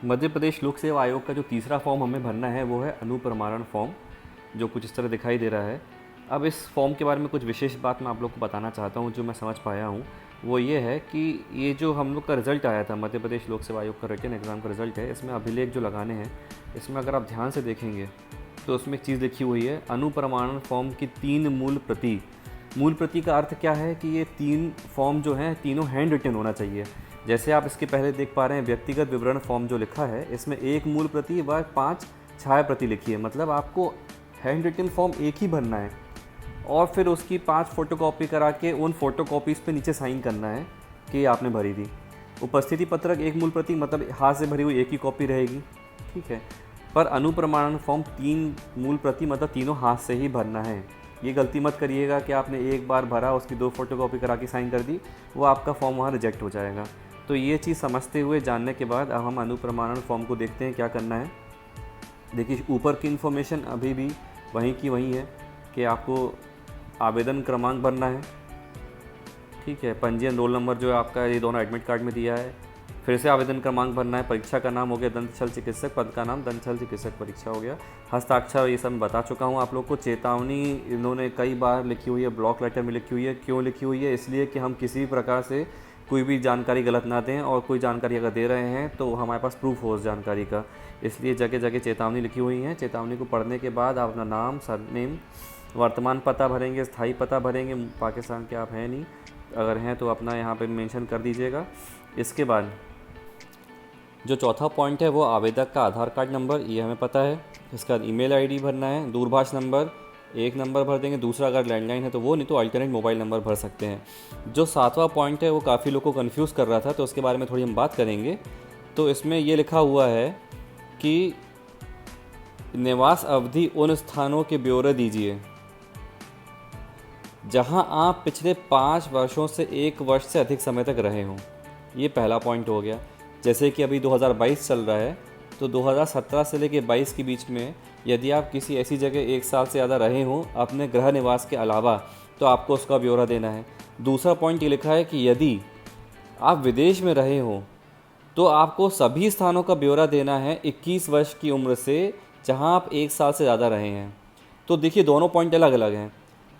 मध्य प्रदेश लोक सेवा आयोग का जो तीसरा फॉर्म हमें भरना है वो है अनुप्रमाणन फॉर्म, जो कुछ इस तरह दिखाई दे रहा है। अब इस फॉर्म के बारे में कुछ विशेष बात मैं आप लोग को बताना चाहता हूँ, जो मैं समझ पाया हूँ वो ये है कि ये जो हम लोग का रिज़ल्ट आया था, मध्य प्रदेश लोक सेवा आयोग का रिटन एग्ज़ाम का रिज़ल्ट है, इसमें अभिलेख जो लगाने हैं, इसमें अगर आप ध्यान से देखेंगे तो उसमें एक चीज़ लिखी हुई है, अनुप्रमाणन फॉर्म की 3 मूल प्रति। मूल प्रति का अर्थ क्या है कि ये 3 फॉर्म जो हैं तीनों हैंड रिटन होना चाहिए। जैसे आप इसके पहले देख पा रहे हैं, व्यक्तिगत विवरण फॉर्म जो लिखा है इसमें 1 मूल प्रति व 5 छाया प्रति लिखी है। मतलब आपको हैंड रिटन फॉर्म एक ही भरना है और फिर उसकी 5 फ़ोटोकॉपी करा के उन फ़ोटोकॉपीज़ पे नीचे साइन करना है कि ये आपने भरी थी। उपस्थिति पत्रक 1 मूल प्रति, मतलब हाथ से भरी हुई एक ही कॉपी रहेगी, ठीक है। पर अनुप्रमाणन फॉर्म 3 मूल प्रति, मतलब तीनों हाथ से ही भरना है। ये गलती मत करिएगा कि आपने एक बार भरा, उसकी 2 फ़ोटोकॉपी करा के साइन कर दी, वो आपका फॉर्म वहाँ रिजेक्ट हो जाएगा। तो ये चीज़ समझते हुए, जानने के बाद अब हम अनुप्रमाणन फॉर्म को देखते हैं क्या करना है। देखिए, ऊपर की इन्फॉर्मेशन अभी भी वहीं की वहीं है कि आपको आवेदन क्रमांक भरना है, ठीक है। पंजीयन रोल नंबर जो है आपका, ये दोनों एडमिट कार्ड में दिया है। फिर से आवेदन क्रमांक भरना है। परीक्षा का नाम हो गया दंत शल्य चिकित्सक, पद का नाम दंत शल्य चिकित्सक परीक्षा हो गया। हस्ताक्षर ये सब मैं बता चुका हूँ आप लोग को। चेतावनी इन्होंने कई बार लिखी हुई है, ब्लॉक लेटर में लिखी हुई है। क्यों लिखी हुई है? इसलिए कि हम किसी भी प्रकार से कोई भी जानकारी गलत ना दें, और कोई जानकारी अगर दे रहे हैं तो हमारे पास प्रूफ हो उस जानकारी का। इसलिए जगह जगह चेतावनी लिखी हुई है। चेतावनी को पढ़ने के बाद आप अपना नाम, सरनेम, वर्तमान पता भरेंगे, स्थायी पता भरेंगे। पाकिस्तान के आप हैं नहीं, अगर हैं तो अपना यहाँ पे मेंशन कर दीजिएगा। इसके बाद जो चौथा पॉइंट है वो आवेदक का आधार कार्ड नंबर, ये हमें पता है। इसके बाद ईमेल आईडी भरना है। दूरभाष नंबर, एक नंबर भर देंगे, दूसरा अगर लैंडलाइन है तो वो, नहीं तो अल्टरनेट मोबाइल नंबर भर सकते हैं। जो सातवां पॉइंट है वो काफ़ी लोग को कन्फ्यूज़ कर रहा था, तो उसके बारे में थोड़ी हम बात करेंगे। तो इसमें ये लिखा हुआ है कि निवास अवधि उन स्थानों के ब्यौरे दीजिए जहां आप पिछले 5 वर्षों से 1 वर्ष से अधिक समय तक रहे हों। ये पहला पॉइंट हो गया। जैसे कि अभी 2022 चल रहा है, तो 2017 से लेकर 22 के बीच में यदि आप किसी ऐसी जगह 1 साल से ज़्यादा रहे हों अपने गृह निवास के अलावा, तो आपको उसका ब्यौरा देना है। दूसरा पॉइंट ये लिखा है कि यदि आप विदेश में रहे हों तो आपको सभी स्थानों का ब्यौरा देना है 21 वर्ष की उम्र से, जहां आप 1 साल से ज़्यादा रहे हैं। तो देखिए, दोनों पॉइंट अलग अलग हैं।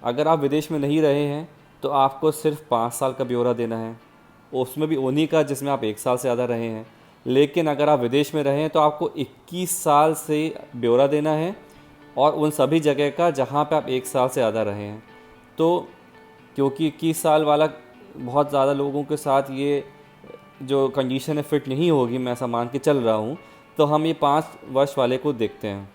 अगर आप विदेश में नहीं रहे हैं तो आपको सिर्फ 5 साल का ब्यौरा देना है, उसमें भी उन्हीं का जिसमें आप 1 साल से ज़्यादा रहे हैं। लेकिन अगर आप विदेश में रहे हैं तो आपको 21 साल से ब्यौरा देना है, और उन सभी जगह का जहाँ पे आप 1 साल से ज़्यादा रहे हैं। तो क्योंकि 21 साल वाला बहुत ज़्यादा लोगों के साथ ये जो कंडीशन है फिट नहीं होगी, मैं ऐसा मान के चल रहा हूँ, तो हम ये 5 वर्ष वाले को देखते हैं।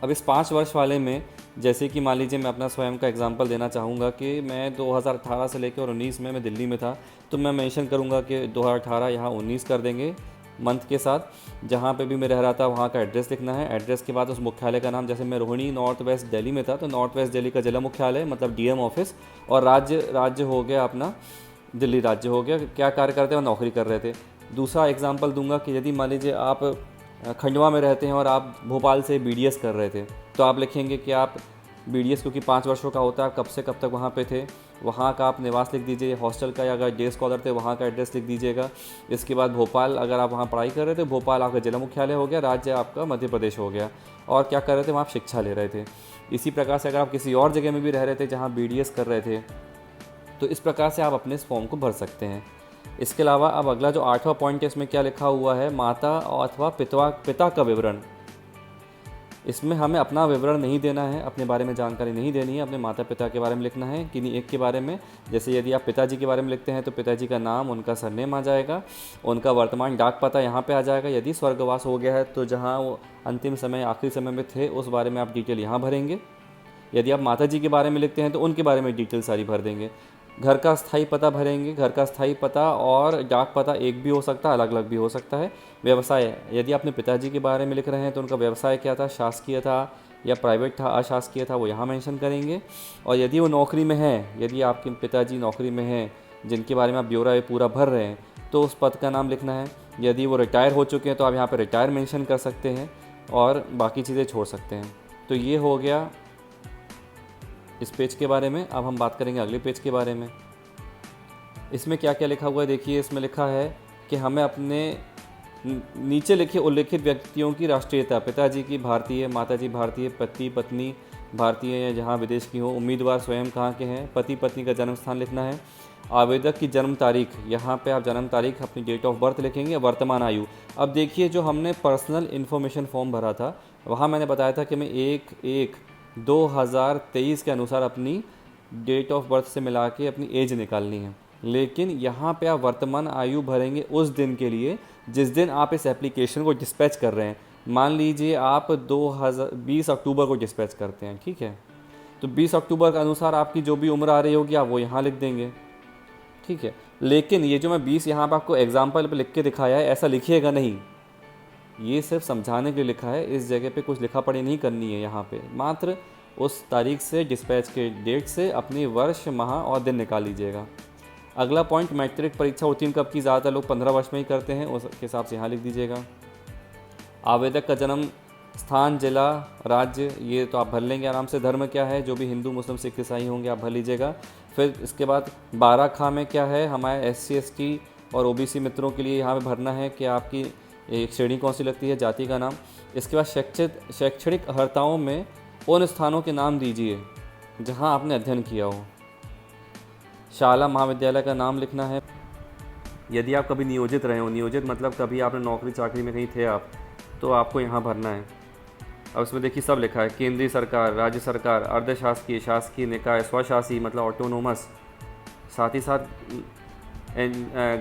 अब इस 5 वर्ष वाले में, जैसे कि मान लीजिए मैं अपना स्वयं का एग्जांपल देना चाहूँगा कि मैं 2018 से लेकर और 19 में मैं दिल्ली में था, तो मैं मेंशन करूँगा कि 2018 यहाँ 19 कर देंगे मंथ के साथ। जहाँ पे भी मैं रह रहा था वहाँ का एड्रेस लिखना है। एड्रेस के बाद उस मुख्यालय का नाम, जैसे मैं रोहिणी नॉर्थ वेस्ट दिल्ली में था तो नॉर्थ वेस्ट दिल्ली का जिला मुख्यालय, मतलब डीएम ऑफिस। और राज्य हो गया अपना दिल्ली राज्य हो गया, क्या कार्य करते हैं, नौकरी कर रहे थे। दूसरा एग्जांपल दूंगा कि यदि मान लीजिए आप खंडवा में रहते हैं और आप भोपाल से बीडीएस कर रहे थे, तो आप लिखेंगे कि आप बीडीएस, क्योंकि 5 वर्षों का होता है, आप कब से कब तक वहाँ पे थे, वहाँ का आप निवास लिख दीजिए। हॉस्टल का या अगर डे स्कॉलर थे वहाँ का एड्रेस लिख दीजिएगा। इसके बाद भोपाल, अगर आप वहाँ पढ़ाई कर रहे थे, भोपाल आपका जिला मुख्यालय हो गया, राज्य आपका मध्य प्रदेश हो गया। और क्या कर रहे थे, वहाँ आप शिक्षा ले रहे थे। इसी प्रकार से अगर आप किसी और जगह में भी रह रहे थे जहाँ बीडीएस कर रहे थे, तो इस प्रकार से आप अपने इस फॉर्म को भर सकते हैं। इसके अलावा अब अगला जो 8वां पॉइंट है, इसमें क्या लिखा हुआ है, माता अथवा पिता का विवरण। इसमें हमें अपना विवरण नहीं देना है, अपने बारे में जानकारी नहीं देनी है, अपने माता पिता के बारे में लिखना है, किन्हीं एक के बारे में। जैसे यदि आप पिताजी के बारे में लिखते हैं तो पिताजी का नाम, उनका सरनेम आ जाएगा, उनका वर्तमान डाक पता यहाँ पे आ जाएगा। यदि स्वर्गवास हो गया है तो जहाँ वो अंतिम समय, आखिरी समय में थे, उस बारे में आप डिटेल यहाँ भरेंगे। यदि आप माताजी के बारे में लिखते हैं तो उनके बारे में डिटेल सारी भर देंगे। घर का स्थायी पता भरेंगे। घर का स्थायी पता और डाक पता एक भी हो सकता है, अलग अलग भी हो सकता है। व्यवसाय, यदि अपने पिताजी के बारे में लिख रहे हैं तो उनका व्यवसाय क्या था, शासकीय था या प्राइवेट था, अशासकीय था, वो यहाँ मेंशन करेंगे। और यदि वो नौकरी में है, यदि आपके पिताजी नौकरी में हैं जिनके बारे में आप ब्यौरा पूरा भर रहे हैं, तो उस पद का नाम लिखना है। यदि वो रिटायर हो चुके हैं तो आप यहाँ पर रिटायर मेंशन कर सकते हैं और बाकी चीज़ें छोड़ सकते हैं। तो ये हो गया इस पेज के बारे में। अब हम बात करेंगे अगले पेज के बारे में। इसमें क्या क्या लिखा हुआ है देखिए। इसमें लिखा है कि हमें अपने नीचे लिखे उल्लेखित व्यक्तियों की राष्ट्रीयता, पिताजी की भारतीय, माताजी भारतीय, पति पत्नी भारतीय या जहाँ विदेश की हो, उम्मीदवार स्वयं कहाँ के हैं, पति पत्नी का जन्म स्थान लिखना है, आवेदक की जन्म तारीख, यहाँ पे आप जन्म तारीख अपनी डेट ऑफ बर्थ लिखेंगे, वर्तमान आयु। अब देखिए जो हमने पर्सनल इन्फॉर्मेशन फॉर्म भरा था वहाँ मैंने बताया था कि मैं 1/1/2023 के अनुसार अपनी डेट ऑफ बर्थ से मिला के अपनी एज निकालनी है, लेकिन यहाँ पे आप वर्तमान आयु भरेंगे उस दिन के लिए जिस दिन आप इस एप्लीकेशन को डिस्पैच कर रहे हैं। मान लीजिए आप 2020 अक्टूबर को डिस्पैच करते हैं, ठीक है, तो 20 अक्टूबर के अनुसार आपकी जो भी उम्र आ रही होगी आप वो यहाँ लिख देंगे, ठीक है। लेकिन ये जो मैं 20 यहाँ पर आपको एग्जाम्पल पे लिख के दिखाया है, ऐसा लिखिएगा नहीं, ये सिर्फ समझाने के लिए लिखा है। इस जगह पे कुछ लिखा पढ़ी नहीं करनी है, यहाँ पे मात्र उस तारीख से डिस्पैच के डेट से अपनी वर्ष माह और दिन निकाल लीजिएगा। अगला पॉइंट, मैट्रिक परीक्षा उत्तीर्ण कब की, ज़्यादातर लोग 15 वर्ष में ही करते हैं, उस हिसाब से यहाँ लिख दीजिएगा। आवेदक का जन्म स्थान, जिला, राज्य, ये तो आप भर लेंगे आराम से। धर्म क्या है, जो भी हिंदू मुस्लिम सिख ईसाई होंगे आप भर लीजिएगा। फिर इसके बाद 12 खा में क्या है, हमारे SC ST और OBC मित्रों के लिए यहाँ पे भरना है कि आपकी एक श्रेणी कौन सी लगती है, जाति का नाम। इसके बाद शैक्षणिक अर्हताओं में उन स्थानों के नाम दीजिए जहाँ आपने अध्ययन किया हो। शाला महाविद्यालय का नाम लिखना है। यदि आप कभी नियोजित रहे हो, नियोजित मतलब कभी आपने नौकरी चाकरी में कहीं थे आप, तो आपको यहाँ भरना है। अब इसमें देखिए सब लिखा है, केंद्रीय सरकार, राज्य सरकार, अर्धशासकीय, शासकीय निकाय, स्वशासी मतलब ऑटोनोमस, साथ ही साथ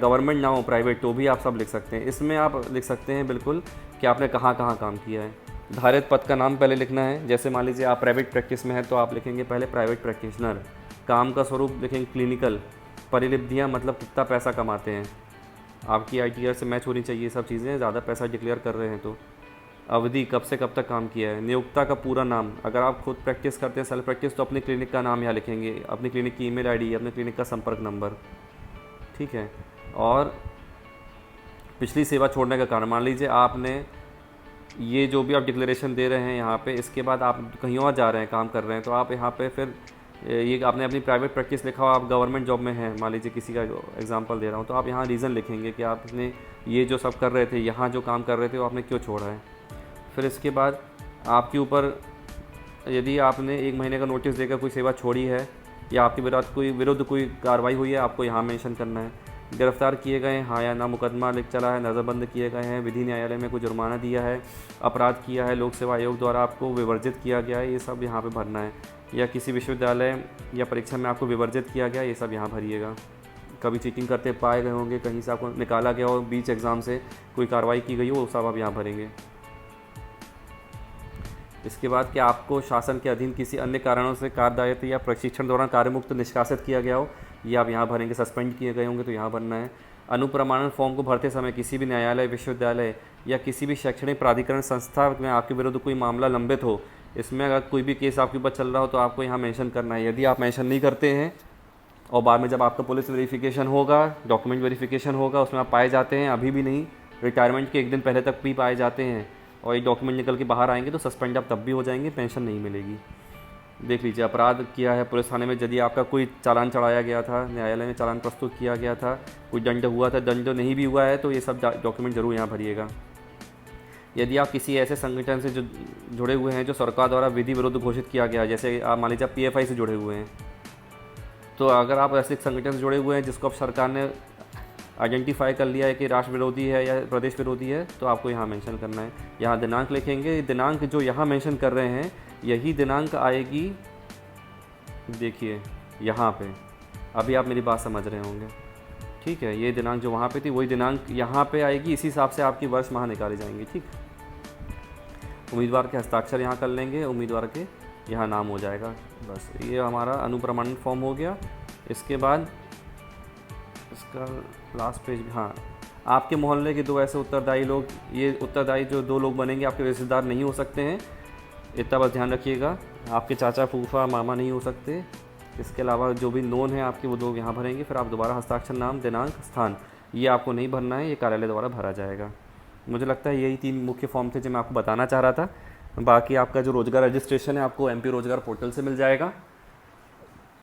गवर्नमेंट ना हो प्राइवेट तो भी आप सब लिख सकते हैं। इसमें आप लिख सकते हैं बिल्कुल कि आपने कहाँ कहाँ काम किया है। धारित पद का नाम पहले लिखना है, जैसे मान लीजिए आप प्राइवेट प्रैक्टिस में है तो आप लिखेंगे पहले प्राइवेट प्रैक्टिशनर। काम का स्वरूप लिखेंगे क्लिनिकल। परिलब्धियाँ मतलब कितना पैसा कमाते हैं, आपकी ITR से मैच होनी चाहिए, सब चीज़ें, ज़्यादा पैसा डिक्लेयर कर रहे हैं तो। अवधि, कब से कब तक काम किया है। नियोक्ता का पूरा नाम, अगर आप खुद प्रैक्टिस करते हैं सेल्फ प्रैक्टिस तो अपनी क्लिनिक का नाम यहाँ लिखेंगे, अपनी क्लिनिक की email ID, अपने क्लिनिक का संपर्क नंबर, ठीक है। और पिछली सेवा छोड़ने का कारण, मान लीजिए आपने ये जो भी आप डिक्लेरेशन दे रहे हैं यहाँ पे, इसके बाद आप कहीं और जा रहे हैं, काम कर रहे हैं, तो आप यहाँ पे फिर ये आपने अपनी प्राइवेट प्रैक्टिस लिखा हो, आप गवर्नमेंट जॉब में हैं, मान लीजिए किसी का एग्जांपल दे रहा हूँ, तो आप यहाँ रीज़न लिखेंगे कि आपने ये जो सब कर रहे थे, यहाँ जो काम कर रहे थे वो आपने क्यों छोड़ा है। फिर इसके बाद आपके ऊपर यदि आपने 1 महीने का नोटिस देकर कोई सेवा छोड़ी है या आपके विरुद्ध कोई कार्रवाई हुई है, आपको यहाँ मेंशन करना है। गिरफ्तार किए गए हैं, हाँ या ना, मुकदमा लिख चला है, नज़रबंद किए गए हैं, विधि न्यायालय में कोई जुर्माना दिया है, अपराध किया है, लोक सेवा आयोग द्वारा आपको विवर्जित किया गया है, ये सब यहाँ पे भरना है। या किसी विश्वविद्यालय या परीक्षा में आपको विवर्जित किया गया, ये सब यहाँ भरिएगा। कभी चीटिंग करते पाए गए होंगे, कहीं से आपको निकाला गया हो, बीच एग्ज़ाम से कोई कार्रवाई की गई हो, वो सब आप यहाँ भरेंगे। इसके बाद कि आपको शासन के अधीन किसी अन्य कारणों से कार्यदायित्व या प्रशिक्षण दौरान कार्यमुक्त निष्कासित किया गया हो, ये आप यहाँ भरेंगे। सस्पेंड किए गए होंगे तो यहाँ भरना है। अनुप्रमाणन फॉर्म को भरते समय किसी भी न्यायालय, विश्वविद्यालय या किसी भी शैक्षणिक प्राधिकरण संस्था में आपके विरुद्ध कोई मामला लंबित हो, इसमें अगर कोई भी केस आपके ऊपर चल रहा हो तो आपको यहाँ मेंशन करना है। यदि आप मेंशन नहीं करते हैं और बाद में जब आपका पुलिस वेरिफिकेशन होगा, डॉक्यूमेंट वेरिफिकेशन होगा, उसमें आप पाए जाते हैं, अभी भी नहीं, रिटायरमेंट के 1 दिन पहले तक भी पाए जाते हैं और ये डॉक्यूमेंट निकल के बाहर आएंगे तो सस्पेंड आप तब भी हो जाएंगे, पेंशन नहीं मिलेगी। देख लीजिए, अपराध किया है पुलिस थाने में, यदि आपका कोई चालान चढ़ाया गया था, न्यायालय में चालान प्रस्तुत किया गया था, कोई दंड हुआ था, दंड नहीं भी हुआ है तो ये सब डॉक्यूमेंट जरूर यहाँ भरिएगा। यदि आप किसी ऐसे संगठन से जो जुड़े हुए हैं जो सरकार द्वारा विधि विरुद्ध घोषित किया गया है, जैसे आप मान लीजिए आप PFI से जुड़े हुए हैं, तो अगर आप ऐसे संगठन से जुड़े हुए हैं जिसको अब सरकार ने आइडेंटिफाई कर लिया है कि राष्ट्र विरोधी है या प्रदेश विरोधी है, तो आपको यहाँ मेंशन करना है। यहाँ दिनांक लिखेंगे, दिनांक जो यहाँ मेंशन कर रहे हैं यही दिनांक आएगी, देखिए यहाँ पे, अभी आप मेरी बात समझ रहे होंगे, ठीक है। ये दिनांक जो वहाँ पे थी वही दिनांक यहाँ पे आएगी, इसी हिसाब से आपकी वर्ष माह निकाले जाएंगे, ठीक। उम्मीदवार के हस्ताक्षर यहाँ कर लेंगे, उम्मीदवार के यहाँ नाम हो जाएगा, बस ये हमारा अनुप्रमाणन फॉर्म हो गया। इसके बाद इसका लास्ट पेज, हाँ, आपके मोहल्ले के 2 ऐसे उत्तरदायी लोग, ये उत्तरदायी जो 2 लोग बनेंगे आपके रिश्तेदार नहीं हो सकते हैं, इतना बस ध्यान रखिएगा। आपके चाचा, फूफा, मामा नहीं हो सकते। इसके अलावा जो भी नोन है आपके वो 2 यहाँ भरेंगे। फिर आप दोबारा हस्ताक्षर, नाम, दिनांक, स्थान, ये आपको नहीं भरना है, ये कार्यालय द्वारा भरा जाएगा। मुझे लगता है यही 3 मुख्य फॉर्म थे जो मैं आपको बताना चाह रहा था। बाकी आपका जो रोज़गार रजिस्ट्रेशन है आपको MP रोज़गार पोर्टल से मिल जाएगा।